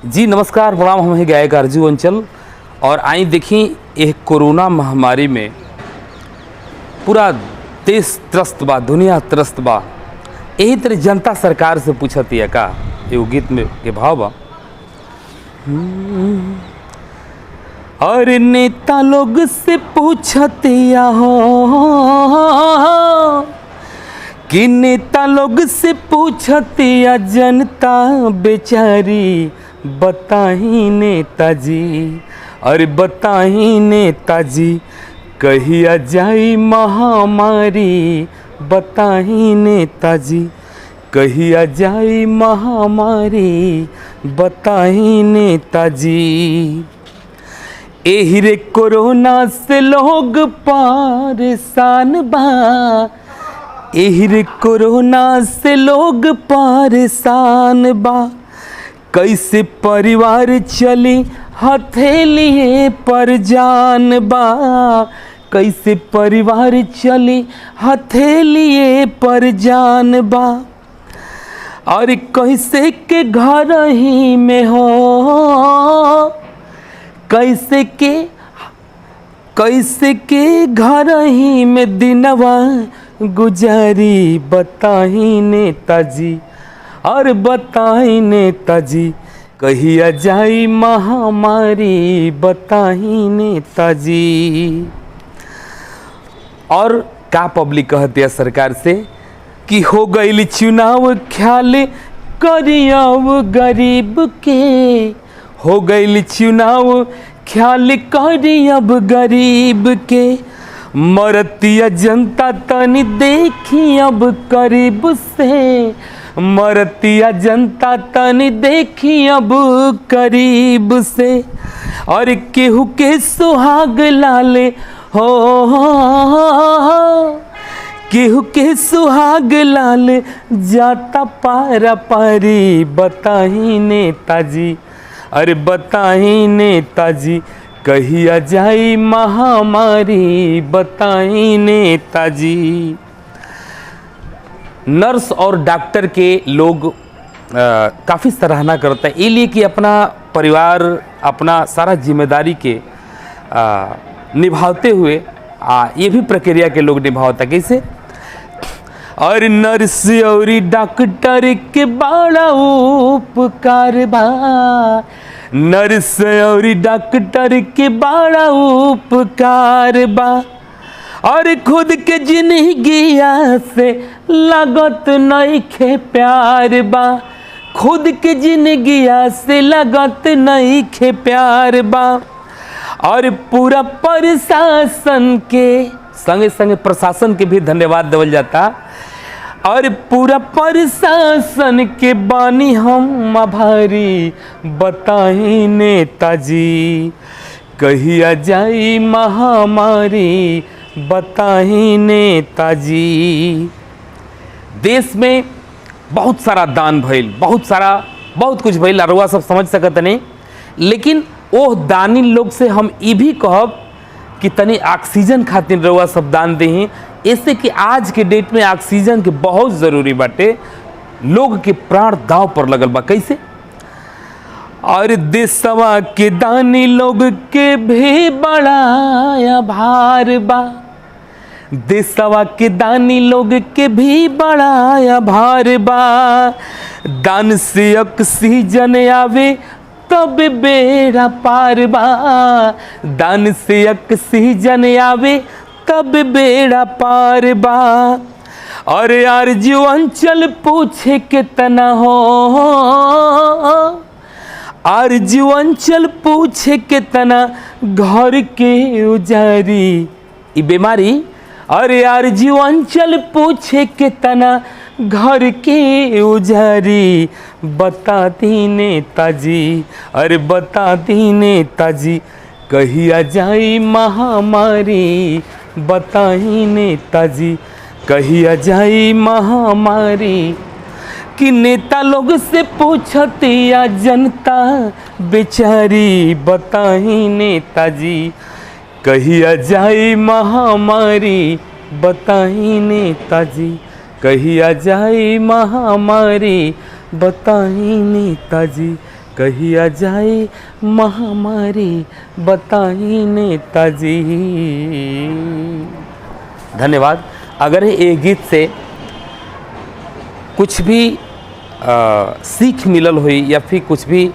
जी नमस्कार, प्रणाम। हम हैं गायक आरजू अंचल और आई देखी एक कोरोना महामारी में पूरा देश त्रस्त बा, दुनिया त्रस्त बा। यही तरह जनता सरकार से पूछती है का एगो गीत में के भाव बा। और नेता लोग से पूछतिया हो कि नेता लोग से पूछतिया जनता बेचारी, बताही नेताजी, अरे बताही नेताजी कहिया जाई महामारी, बताही नेताजी कहिया जाई महामारी, बताही नेताजी। एही रे कोरोना से लोग परेशान बा, एही रे कोरोना से लोग परेशान बा। कैसे परिवार चली हथेलिए पर जान बा, कैसे परिवार चली हथेलिए पर जान बा। और कैसे के घर ही में हो, कैसे के घर ही में दिनवा गुजारी, बताही नेताजी, और बताही नेताजी कहिया जाई महामारी, बताही नेताजी। और का पब्लिक कहती है सरकार से कि हो गई चुनाव, ख्याल करियब गरीब के, हो गई चुनाव, ख्याल करियब गरीब के। मरतिया जनता तनी देखी अब करीब से, मरतिया जनता तनी देखी अब करीब से। और केहू के सुहाग लाले हो, केहू के सुहाग लाल जाता पारा पारी, बताही नेताजी, अरे बताही नेताजी कहिया जाई महामारी, बताही नेताजी। नर्स और डॉक्टर के लोग काफ़ी सराहना करते हैं, इसलिए कि अपना परिवार, अपना सारा जिम्मेदारी के निभाते हुए ये भी प्रक्रिया के लोग निभावता कैसे। और नर्स और डॉक्टर के बड़ा उपकार बा, नर्स और डॉक्टर के बड़ा उपकार बा। और खुद के जिंदगिया से लगत नइखे प्यार बा, खुद के जिंदगिया से लगत नइखे प्यार बा। और पूरा प्रशासन के संगे संगे प्रशासन के भी धन्यवाद देवल जाता। और पूरा प्रशासन के बानी हम आभारी, बताही नेताजी कहिया जाई महामारी, बताही नेताजी। देश में बहुत सारा दान भइल, बहुत कुछ भइल, अरुआ सब समझ सकत नहीं। लेकिन वो दानी लोग से हम ये भी कहब कि तनी ऑक्सीजन खातिर रउआ सब दान देही, ऐसे कि आज के डेट में ऑक्सीजन के बहुत ज़रूरी बाटे। लोग के प्राण दांव पर लगल बा कैसे। और देशवा के दानी लोग के भी बड़ा आभार बा, देशवा के दानी लोग के भी बड़ा आभार बा। दान से ऑक्सीजन आवे तब बेड़ा पार बा, दान से ऑक्सीजन आवे तब बेड़ा पार बा। और आरजू अंचल पूछे कितना हो, आरजू अंचल पूछे कितना घर के उजारी ई बीमारी। अरे आरजू अंचल पूछे कितना घर के उजारी, बता दी नेताजी, अरे बता दी नेताजी कहिया जाई महामारी, बताही नेताजी कहिया जाई महामारी। कि नेता लोग से पूछतिया जनता बेचारी, बताही नेताजी कहिया जाई महामारी, बताही नेताजी कहिया जाई महामारी, बताई नेताजी कहिया जाए महामारी बताई नेताजी। धन्यवाद। अगर ये गीत से कुछ भी सीख मिलल हुई या फिर कुछ भी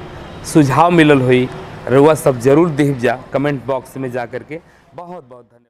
सुझाव मिलल हुई, रउआ सब जरूर देख जा कमेंट बॉक्स में जा करके। बहुत बहुत धन्यवाद।